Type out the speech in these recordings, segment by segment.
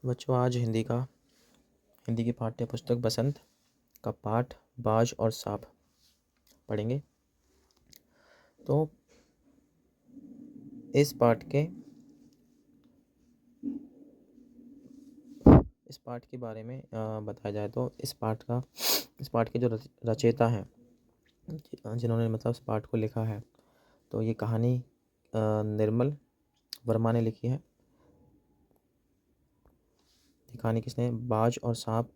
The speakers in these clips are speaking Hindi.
बच्चों, आज हिंदी की पाठ्य पुस्तक बसंत का पाठ बाज और सांप पढ़ेंगे। तो इस पाठ के बारे में बताया जाए तो इस पाठ के जो रचयिता हैं, जिन्होंने मतलब इस पाठ को लिखा है, तो ये कहानी निर्मल वर्मा ने लिखी है। ये कहानी किसने? बाज और सांप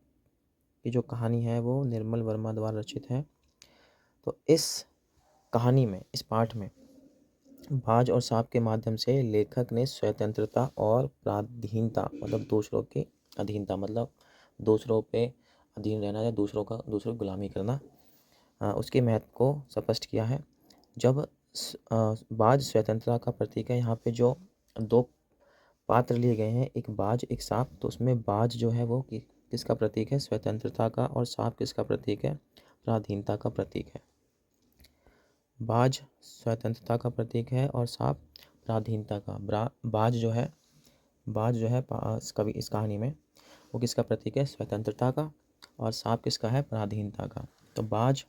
की जो कहानी है वो निर्मल वर्मा द्वारा रचित है। तो इस कहानी में, इस पाठ में बाज और सांप के माध्यम से लेखक ने स्वतंत्रता और पराधीनता मतलब दूसरों की अधीनता, मतलब दूसरों पे अधीन रहना या दूसरों की गुलामी करना, उसके महत्व को स्पष्ट किया है। जब बाज स्वतंत्रता का प्रतीक है, यहाँ पे जो दो पात्र लिए गए हैं, एक बाज एक सांप, तो उसमें बाज जो है वो किसका प्रतीक है? स्वतंत्रता का। और सांप किसका प्रतीक है? पराधीनता का प्रतीक है। बाज स्वतंत्रता का प्रतीक है और सांप पराधीनता का। बाज जो है इस कहानी में वो किसका प्रतीक है? स्वतंत्रता का। और सांप किसका है? पराधीनता का। तो बाज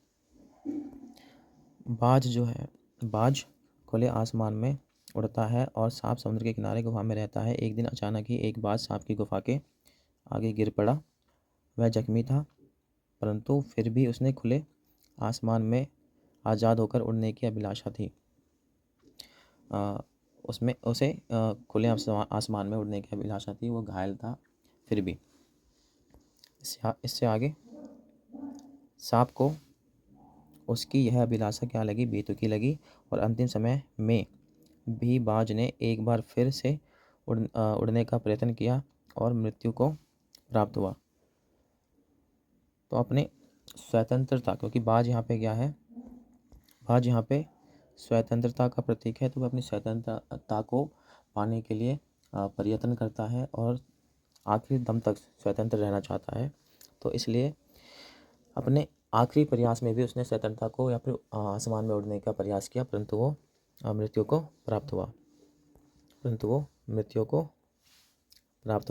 खुले आसमान में उड़ता है और सांप समुद्र के किनारे गुफा में रहता है। एक दिन अचानक ही एक बाज सांप की गुफा के आगे गिर पड़ा। वह जख्मी था, परंतु फिर भी उसने खुले आसमान में आज़ाद होकर उड़ने की अभिलाषा थी। उसमें उसे खुले आसमान में उड़ने की अभिलाषा थी। वो घायल था फिर भी। इससे आगे सांप को उसकी यह अभिलाषा क्या लगी? बेतुकी लगी। और अंतिम समय में भी बाज ने एक बार फिर से उड़ने का प्रयत्न किया और मृत्यु को प्राप्त हुआ। तो अपने स्वतंत्रता, क्योंकि बाज यहाँ पे क्या है? बाज यहाँ पे स्वतंत्रता का प्रतीक है, तो वह अपनी स्वतंत्रता को पाने के लिए प्रयत्न करता है और आखिरी दम तक स्वतंत्र रहना चाहता है। तो इसलिए अपने आखिरी प्रयास में भी उसने स्वतंत्रता को या फिर आसमान में उड़ने का प्रयास किया, परंतु वो मृत्यु को प्राप्त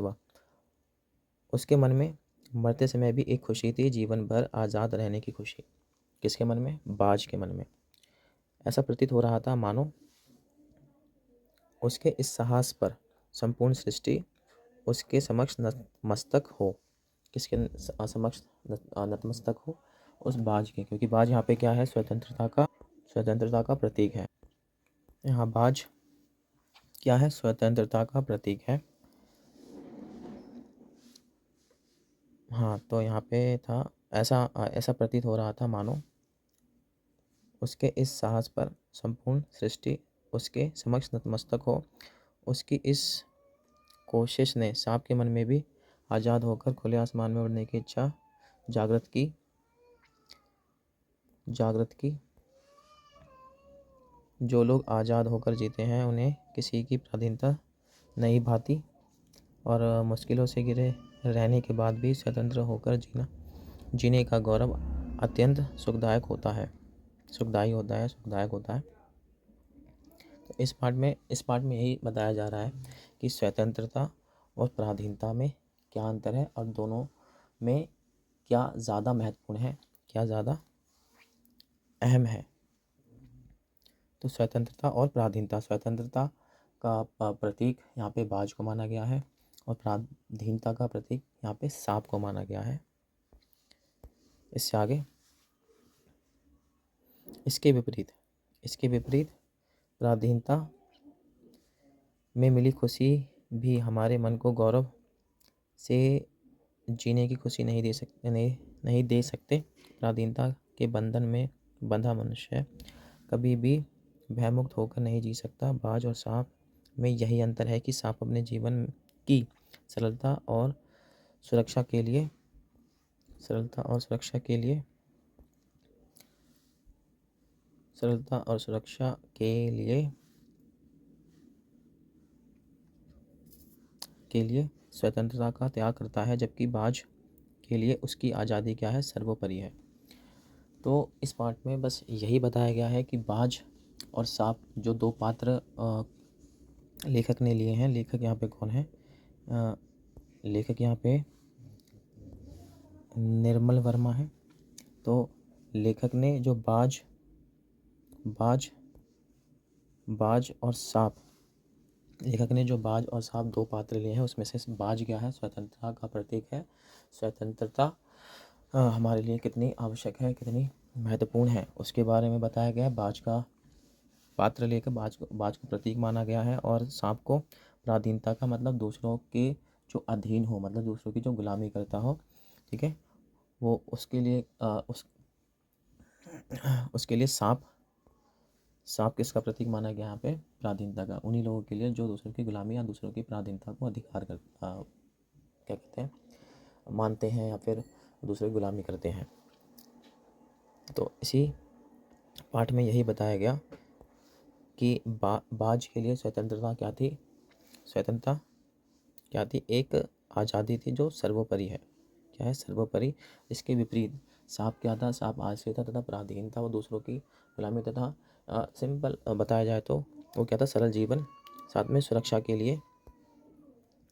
हुआ। उसके मन में मरते समय भी एक खुशी थी, जीवन भर आज़ाद रहने की खुशी। किसके मन में? बाज के मन में। ऐसा प्रतीत हो रहा था मानो उसके इस साहस पर संपूर्ण सृष्टि उसके समक्ष नतमस्तक हो। किसके समक्ष नतमस्तक हो? उस बाज के, क्योंकि बाज यहाँ पे क्या है? स्वतंत्रता का प्रतीक है। यहाँ बाज क्या है? स्वतंत्रता का प्रतीक है। हाँ, तो यहाँ पे था ऐसा प्रतीत हो रहा था मानो उसके इस साहस पर संपूर्ण सृष्टि उसके समक्ष नतमस्तक हो। उसकी इस कोशिश ने सांप के मन में भी आज़ाद होकर खुले आसमान में उड़ने की इच्छा जागृत की। जो लोग आज़ाद होकर जीते हैं उन्हें किसी की पराधीनता नहीं भाती और मुश्किलों से घिरे रहने के बाद भी स्वतंत्र होकर जीने का गौरव अत्यंत सुखदायक होता है। तो इस पाठ में यही बताया जा रहा है कि स्वतंत्रता और पराधीनता में क्या अंतर है और दोनों में क्या ज़्यादा महत्वपूर्ण है, क्या ज़्यादा अहम है। तो स्वतंत्रता और पराधीनता, स्वतंत्रता का प्रतीक यहाँ पे बाज को माना गया है और पराधीनता का प्रतीक यहाँ पे सांप को माना गया है। इससे आगे इसके विपरीत पराधीनता में मिली खुशी भी हमारे मन को गौरव से जीने की खुशी नहीं दे सकते। पराधीनता के बंधन में बंधा मनुष्य कभी भी भयमुक्त होकर नहीं जी सकता। बाज और सांप में यही अंतर है कि सांप अपने जीवन की सरलता और सुरक्षा के लिए स्वतंत्रता का त्याग करता है, जबकि बाज के लिए उसकी आज़ादी क्या है? सर्वोपरि है। तो इस पाठ में बस यही बताया गया है कि बाज और सांप जो दो पात्र लेखक ने लिए हैं। लेखक यहाँ पे कौन है? लेखक यहाँ पे निर्मल वर्मा है। तो लेखक ने जो बाज बाज बाज और सांप लेखक ने जो बाज और सांप दो पात्र लिए हैं, उसमें से बाज क्या है, स्वतंत्रता का प्रतीक है। स्वतंत्रता हमारे लिए कितनी आवश्यक है, कितनी महत्वपूर्ण है, उसके बारे में बताया गया है। बाज का पात्र लेकर बाज को प्रतीक माना गया है। और सांप को पराधीनता का मतलब दूसरों के जो अधीन हो, मतलब दूसरों की जो गुलामी करता हो, ठीक है, वो उसके लिए उसके लिए सांप किसका प्रतीक माना गया यहाँ पे, पराधीनता का। उन्हीं लोगों के लिए जो दूसरों की गुलामी या दूसरों की पराधीनता को अधिकार क्या कहते हैं, मानते हैं या फिर दूसरे की गुलामी करते हैं। तो इसी पाठ में यही बताया गया कि बाज के लिए स्वतंत्रता क्या थी, स्वतंत्रता क्या थी, एक आज़ादी थी जो सर्वोपरि है। क्या है, सर्वोपरि। इसके विपरीत सांप क्या था, सांप आलसी था तथा पराधीन था, वो दूसरों की गुलामी तथा सिंपल बताया जाए तो वो क्या था, सरल जीवन, साथ में सुरक्षा के लिए,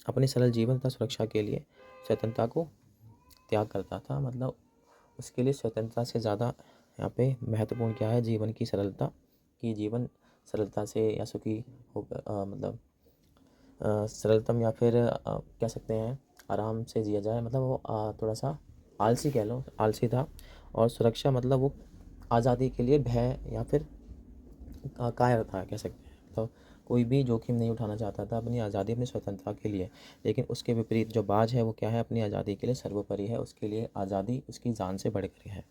अपने सरल जीवन तथा सुरक्षा के लिए स्वतंत्रता को त्याग करता था। मतलब उसके लिए स्वतंत्रता से ज़्यादा यहाँ पे महत्वपूर्ण क्या है, जीवन की सरलता, कि जीवन सरलता से या सुखी हो, मतलब सरलतम या फिर कह सकते हैं आराम से जिया जाए। मतलब वो थोड़ा सा आलसी कह लो, आलसी था। और सुरक्षा मतलब वो आज़ादी के लिए भय या फिर कायर था, कह सकते हैं। तो कोई भी जोखिम नहीं उठाना चाहता था अपनी आज़ादी, अपनी स्वतंत्रता के लिए। लेकिन उसके विपरीत जो बाज है वो क्या है, अपनी आज़ादी के लिए सर्वोपरि है, उसके लिए आज़ादी उसकी जान से बढ़कर है।